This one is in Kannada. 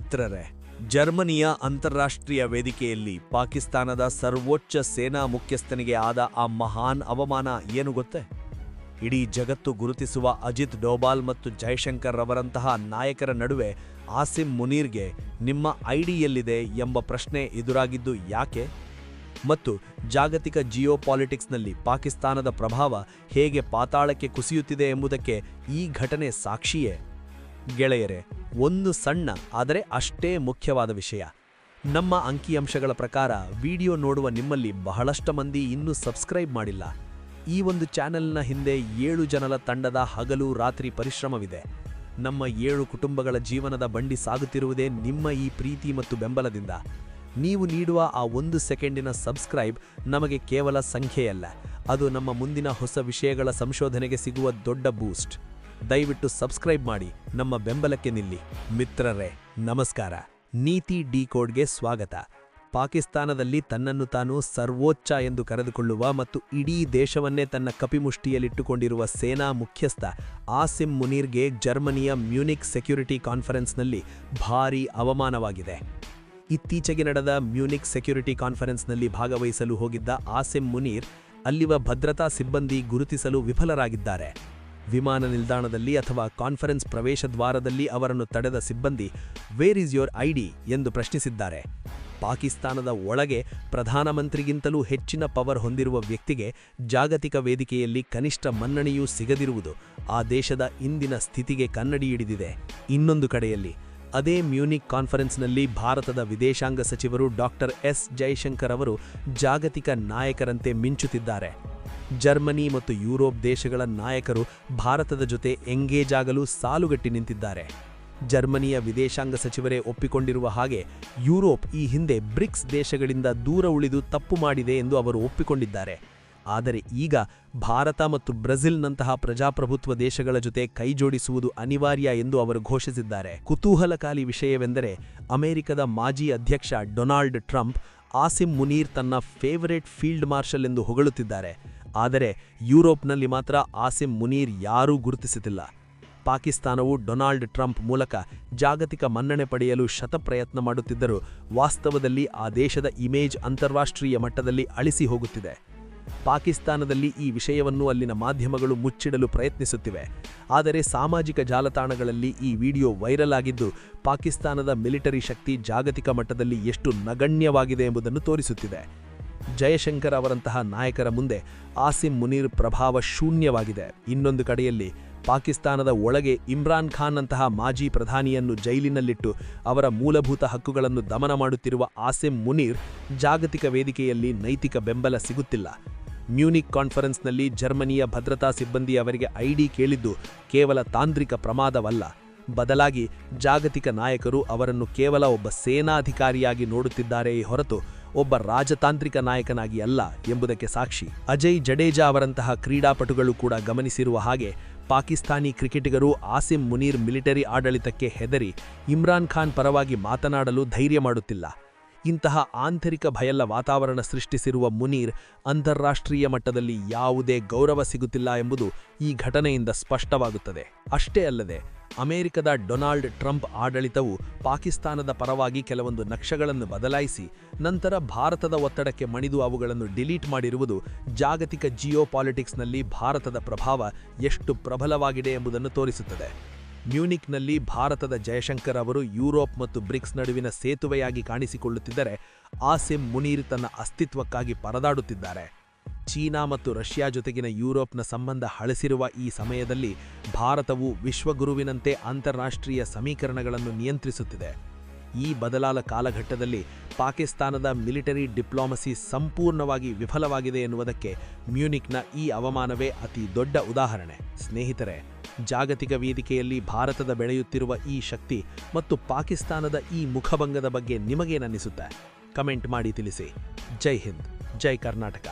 ಮಿತ್ರರೇ, ಜರ್ಮನಿಯ ಅಂತಾರಾಷ್ಟ್ರೀಯ ವೇದಿಕೆಯಲ್ಲಿ ಪಾಕಿಸ್ತಾನದ ಸರ್ವೋಚ್ಚ ಸೇನಾ ಮುಖ್ಯಸ್ಥನಿಗೆ ಆದ ಆ ಮಹಾನ್ ಅವಮಾನ ಏನು ಗೊತ್ತೇ? ಇಡೀ ಜಗತ್ತು ಗುರುತಿಸುವ ಅಜಿತ್ ಡೋಭಾಲ್ ಮತ್ತು ಜೈಶಂಕರ್ ರವರಂತಹ ನಾಯಕರ ನಡುವೆ ಆಸಿಮ್ ಮುನೀರ್ಗೆ ನಿಮ್ಮ ಐಡಿ ಎಲ್ಲಿದೆ ಎಂಬ ಪ್ರಶ್ನೆ ಎದುರಾಗಿದ್ದು ಯಾಕೆ? ಮತ್ತು ಜಾಗತಿಕ ಜಿಯೋಪಾಲಿಟಿಕ್ಸ್ನಲ್ಲಿ ಪಾಕಿಸ್ತಾನದ ಪ್ರಭಾವ ಹೇಗೆ ಪಾತಾಳಕ್ಕೆ ಕುಸಿಯುತ್ತಿದೆ ಎಂಬುದಕ್ಕೆ ಈ ಘಟನೆ ಸಾಕ್ಷಿಯೇ? ಗೆಳೆಯರೇ, ಒಂದು ಸಣ್ಣ ಆದರೆ ಅಷ್ಟೇ ಮುಖ್ಯವಾದ ವಿಷಯ. ನಮ್ಮ ಅಂಕಿಅಂಶಗಳ ಪ್ರಕಾರ ವಿಡಿಯೋ ನೋಡುವ ನಿಮ್ಮಲ್ಲಿ ಬಹಳಷ್ಟು ಮಂದಿ ಇನ್ನೂ ಸಬ್ಸ್ಕ್ರೈಬ್ ಮಾಡಿಲ್ಲ. ಈ ಒಂದು ಚಾನೆಲ್ನ ಹಿಂದೆ 7 ಜನರ ತಂಡದ ಹಗಲು ರಾತ್ರಿ ಪರಿಶ್ರಮವಿದೆ. ನಮ್ಮ 7 ಕುಟುಂಬಗಳ ಜೀವನದ ಬಂಡಿ ಸಾಗುತ್ತಿರುವುದೇ ನಿಮ್ಮ ಈ ಪ್ರೀತಿ ಮತ್ತು ಬೆಂಬಲದಿಂದ. ನೀವು ನೀಡುವ ಆ 1 ಸೆಕೆಂಡಿನ ಸಬ್ಸ್ಕ್ರೈಬ್ ನಮಗೆ ಕೇವಲ ಸಂಖ್ಯೆಯಲ್ಲ, ಅದು ನಮ್ಮ ಮುಂದಿನ ಹೊಸ ವಿಷಯಗಳ ಸಂಶೋಧನೆಗೆ ಸಿಗುವ ದೊಡ್ಡ ಬೂಸ್ಟ್. ದಯವಿಟ್ಟು ಸಬ್ಸ್ಕ್ರೈಬ್ ಮಾಡಿ, ನಮ್ಮ ಬೆಂಬಲಕ್ಕೆ ನಿಲ್ಲಿ. ಮಿತ್ರರೇ, ನಮಸ್ಕಾರ. ನೀತಿ ಡಿಕೋಡ್ಗೆ ಸ್ವಾಗತ. ಪಾಕಿಸ್ತಾನದಲ್ಲಿ ತನ್ನನ್ನು ತಾನು ಸರ್ವೋಚ್ಚ ಎಂದು ಕರೆದುಕೊಳ್ಳುವ ಮತ್ತು ಇಡೀ ದೇಶವನ್ನೇ ತನ್ನ ಕಪಿಮುಷ್ಟಿಯಲ್ಲಿಟ್ಟುಕೊಂಡಿರುವ ಸೇನಾ ಮುಖ್ಯಸ್ಥ ಆಸಿಮ್ ಮುನೀರ್ಗೆ ಜರ್ಮನಿಯ ಮ್ಯೂನಿಕ್ ಸೆಕ್ಯುರಿಟಿ ಕಾನ್ಫರೆನ್ಸ್ನಲ್ಲಿ ಭಾರೀ ಅವಮಾನವಾಗಿದೆ. ಇತ್ತೀಚೆಗೆ ನಡೆದ ಮ್ಯೂನಿಕ್ ಸೆಕ್ಯುರಿಟಿ ಕಾನ್ಫರೆನ್ಸ್ನಲ್ಲಿ ಭಾಗವಹಿಸಲು ಹೋಗಿದ್ದ ಆಸಿಮ್ ಮುನೀರ್ ಅಲ್ಲಿವ ಭದ್ರತಾ ಸಿಬ್ಬಂದಿ ಗುರುತಿಸಲು ವಿಫಲರಾಗಿದ್ದಾರೆ. ವಿಮಾನ ನಿಲ್ದಾಣದಲ್ಲಿ ಅಥವಾ ಕಾನ್ಫರೆನ್ಸ್ ಪ್ರವೇಶ ದ್ವಾರದಲ್ಲಿ ಅವರನ್ನು ತಡೆದ ಸಿಬ್ಬಂದಿ ವೇರ್ ಈಸ್ ಯೋರ್ ಐಡಿ ಎಂದು ಪ್ರಶ್ನಿಸಿದ್ದಾರೆ. ಪಾಕಿಸ್ತಾನದ ಒಳಗೆ ಪ್ರಧಾನಮಂತ್ರಿಗಿಂತಲೂ ಹೆಚ್ಚಿನ ಪವರ್ ಹೊಂದಿರುವ ವ್ಯಕ್ತಿಗೆ ಜಾಗತಿಕ ವೇದಿಕೆಯಲ್ಲಿ ಕನಿಷ್ಠ ಮನ್ನಣೆಯೂ ಸಿಗದಿರುವುದು ಆ ದೇಶದ ಇಂದಿನ ಸ್ಥಿತಿಗೆ ಕನ್ನಡಿ ಹಿಡಿದಿದೆ. ಇನ್ನೊಂದು ಕಡೆಯಲ್ಲಿ ಅದೇ ಮ್ಯೂನಿಕ್ ಕಾನ್ಫರೆನ್ಸ್ನಲ್ಲಿ ಭಾರತದ ವಿದೇಶಾಂಗ ಸಚಿವರು ಡಾಕ್ಟರ್ ಎಸ್ ಜೈಶಂಕರ್ ಅವರು ಜಾಗತಿಕ ನಾಯಕರಂತೆ ಮಿಂಚುತ್ತಿದ್ದಾರೆ. ಜರ್ಮನಿ ಮತ್ತು ಯುರೋಪ್ ದೇಶಗಳ ನಾಯಕರು ಭಾರತದ ಜೊತೆ ಎಂಗೇಜ್ ಆಗಲು ಸಾಲುಗಟ್ಟಿ ನಿಂತಿದ್ದಾರೆ. ಜರ್ಮನಿಯ ವಿದೇಶಾಂಗ ಸಚಿವರೇ ಒಪ್ಪಿಕೊಂಡಿರುವ ಹಾಗೆ ಯುರೋಪ್ ಈ ಹಿಂದೆ ಬ್ರಿಕ್ಸ್ ದೇಶಗಳಿಂದ ದೂರ ಉಳಿದು ತಪ್ಪು ಮಾಡಿದೆ ಎಂದು ಅವರು ಒಪ್ಪಿಕೊಂಡಿದ್ದಾರೆ. ಆದರೆ ಈಗ ಭಾರತ ಮತ್ತು ಬ್ರೆಜಿಲ್ನಂತಹ ಪ್ರಜಾಪ್ರಭುತ್ವ ದೇಶಗಳ ಜೊತೆ ಕೈಜೋಡಿಸುವುದು ಅನಿವಾರ್ಯ ಎಂದು ಅವರು ಘೋಷಿಸಿದ್ದಾರೆ. ಕುತೂಹಲಕಾರಿ ವಿಷಯವೆಂದರೆ, ಅಮೆರಿಕದ ಮಾಜಿ ಅಧ್ಯಕ್ಷ ಡೊನಾಲ್ಡ್ ಟ್ರಂಪ್ ಆಸಿಮ್ ಮುನೀರ್ ತನ್ನ ಫೇವರೇಟ್ ಫೀಲ್ಡ್ ಮಾರ್ಷಲ್ ಎಂದು ಹೊಗಳುತ್ತಿದ್ದಾರೆ. ಆದರೆ ಯುರೋಪ್ನಲ್ಲಿ ಮಾತ್ರ ಆಸಿಮ್ ಮುನೀರ್ ಯಾರೂ ಗುರುತಿಸುತ್ತಿಲ್ಲ. ಪಾಕಿಸ್ತಾನವು ಡೊನಾಲ್ಡ್ ಟ್ರಂಪ್ ಮೂಲಕ ಜಾಗತಿಕ ಮನ್ನಣೆ ಪಡೆಯಲು ಶತಪ್ರಯತ್ನ ಮಾಡುತ್ತಿದ್ದರೂ ವಾಸ್ತವದಲ್ಲಿ ಆ ದೇಶದ ಇಮೇಜ್ ಅಂತಾರಾಷ್ಟ್ರೀಯ ಮಟ್ಟದಲ್ಲಿ ಅಳಿಸಿ ಹೋಗುತ್ತಿದೆ. ಪಾಕಿಸ್ತಾನದಲ್ಲಿ ಈ ವಿಷಯವನ್ನು ಅಲ್ಲಿನ ಮಾಧ್ಯಮಗಳು ಮುಚ್ಚಿಡಲು ಪ್ರಯತ್ನಿಸುತ್ತಿವೆ. ಆದರೆ ಸಾಮಾಜಿಕ ಜಾಲತಾಣಗಳಲ್ಲಿ ಈ ವಿಡಿಯೋ ವೈರಲ್ ಆಗಿದ್ದು ಪಾಕಿಸ್ತಾನದ ಮಿಲಿಟರಿ ಶಕ್ತಿ ಜಾಗತಿಕ ಮಟ್ಟದಲ್ಲಿ ಎಷ್ಟು ನಗಣ್ಯವಾಗಿದೆ ಎಂಬುದನ್ನು ತೋರಿಸುತ್ತಿದೆ. ಜಯಶಂಕರ್ ಅವರಂತಹ ನಾಯಕರ ಮುಂದೆ ಆಸಿಮ್ ಮುನೀರ್ ಪ್ರಭಾವ ಶೂನ್ಯವಾಗಿದೆ. ಇನ್ನೊಂದು ಕಡೆಯಲ್ಲಿ ಪಾಕಿಸ್ತಾನದ ಒಳಗೆ ಇಮ್ರಾನ್ ಖಾನ್ ಅಂತಹ ಮಾಜಿ ಪ್ರಧಾನಿಯನ್ನು ಜೈಲಿನಲ್ಲಿಟ್ಟು ಅವರ ಮೂಲಭೂತ ಹಕ್ಕುಗಳನ್ನು ದಮನ ಮಾಡುತ್ತಿರುವ ಆಸಿಮ್ ಮುನೀರ್ ಜಾಗತಿಕ ವೇದಿಕೆಯಲ್ಲಿ ನೈತಿಕ ಬೆಂಬಲ ಸಿಗುತ್ತಿಲ್ಲ. ಮ್ಯೂನಿಕ್ ಕಾನ್ಫರೆನ್ಸ್ನಲ್ಲಿ ಜರ್ಮನಿಯ ಭದ್ರತಾ ಸಿಬ್ಬಂದಿ ಅವರಿಗೆ ಐಡಿ ಕೇಳಿದ್ದು ಕೇವಲ ತಾಂತ್ರಿಕ ಪ್ರಮಾದವಲ್ಲ, ಬದಲಾಗಿ ಜಾಗತಿಕ ನಾಯಕರು ಅವರನ್ನು ಕೇವಲ ಒಬ್ಬ ಸೇನಾಧಿಕಾರಿಯಾಗಿ ನೋಡುತ್ತಿದ್ದಾರೆಯೇ ಹೊರತು ಒಬ್ಬ ರಾಜತಾಂತ್ರಿಕ ನಾಯಕನಾಗಿ ಅಲ್ಲ ಎಂಬುದಕ್ಕೆ ಸಾಕ್ಷಿ. ಅಜಯ್ ಜಡೇಜಾ ಅವರಂತಹ ಕ್ರೀಡಾಪಟುಗಳು ಕೂಡ ಗಮನಿಸಿರುವ ಹಾಗೆ ಪಾಕಿಸ್ತಾನಿ ಕ್ರಿಕೆಟಿಗರು ಆಸಿಮ್ ಮುನೀರ್ ಮಿಲಿಟರಿ ಆಡಳಿತಕ್ಕೆ ಹೆದರಿ ಇಮ್ರಾನ್ ಖಾನ್ ಪರವಾಗಿ ಮಾತನಾಡಲು ಧೈರ್ಯ ಮಾಡುತ್ತಿಲ್ಲ. ಇಂತಹ ಆಂತರಿಕ ಭಯದ ವಾತಾವರಣ ಸೃಷ್ಟಿಸಿರುವ ಮುನೀರ್ ಅಂತಾರಾಷ್ಟ್ರೀಯ ಮಟ್ಟದಲ್ಲಿ ಯಾವುದೇ ಗೌರವ ಸಿಗುತ್ತಿಲ್ಲ ಎಂಬುದು ಈ ಘಟನೆಯಿಂದ ಸ್ಪಷ್ಟವಾಗುತ್ತದೆ. ಅಷ್ಟೇ ಅಲ್ಲದೆ ಅಮೆರಿಕದ ಡೊನಾಲ್ಡ್ ಟ್ರಂಪ್ ಆಡಳಿತವು ಪಾಕಿಸ್ತಾನದ ಪರವಾಗಿ ಕೆಲವೊಂದು ನಕ್ಷೆಗಳನ್ನು ಬದಲಾಯಿಸಿ ನಂತರ ಭಾರತದ ಒತ್ತಡಕ್ಕೆ ಮಣಿದು ಅವುಗಳನ್ನು ಡಿಲೀಟ್ ಮಾಡಿರುವುದು ಜಾಗತಿಕ ಜಿಯೋಪಾಲಿಟಿಕ್ಸ್ನಲ್ಲಿ ಭಾರತದ ಪ್ರಭಾವ ಎಷ್ಟು ಪ್ರಬಲವಾಗಿದೆ ಎಂಬುದನ್ನು ತೋರಿಸುತ್ತದೆ. ಮ್ಯೂನಿಕ್ನಲ್ಲಿ ಭಾರತದ ಜಯಶಂಕರ್ ಅವರು ಯುರೋಪ್ ಮತ್ತು ಬ್ರಿಕ್ಸ್ ನಡುವಿನ ಸೇತುವೆಯಾಗಿ ಕಾಣಿಸಿಕೊಳ್ಳುತ್ತಿದ್ದರೆ ಆಸಿಮ್ ಮುನೀರ್ ತನ್ನ ಅಸ್ತಿತ್ವಕ್ಕಾಗಿ ಪರದಾಡುತ್ತಿದ್ದಾರೆ. ಚೀನಾ ಮತ್ತು ರಷ್ಯಾ ಜೊತೆಗಿನ ಯುರೋಪ್ನ ಸಂಬಂಧ ಹಳಸಿರುವ ಈ ಸಮಯದಲ್ಲಿ ಭಾರತವು ವಿಶ್ವಗುರುವಿನಂತೆ ಅಂತಾರಾಷ್ಟ್ರೀಯ ಸಮೀಕರಣಗಳನ್ನು ನಿಯಂತ್ರಿಸುತ್ತಿದೆ. ಈ ಬದಲಾದ ಕಾಲಘಟ್ಟದಲ್ಲಿ ಪಾಕಿಸ್ತಾನದ ಮಿಲಿಟರಿ ಡಿಪ್ಲೊಮಸಿ ಸಂಪೂರ್ಣವಾಗಿ ವಿಫಲವಾಗಿದೆ ಎನ್ನುವುದಕ್ಕೆ ಮ್ಯೂನಿಕ್ನ ಈ ಅವಮಾನವೇ ಅತಿ ದೊಡ್ಡ ಉದಾಹರಣೆ. ಸ್ನೇಹಿತರೆ, ಜಾಗತಿಕ ವೇದಿಕೆಯಲ್ಲಿ ಭಾರತದ ಬೆಳೆಯುತ್ತಿರುವ ಈ ಶಕ್ತಿ ಮತ್ತು ಪಾಕಿಸ್ತಾನದ ಈ ಮುಖಭಂಗದ ಬಗ್ಗೆ ನಿಮಗೇನನ್ನಿಸುತ್ತೆ? ಕಮೆಂಟ್ ಮಾಡಿ ತಿಳಿಸಿ. ಜೈ ಹಿಂದ್, ಜೈ ಕರ್ನಾಟಕ.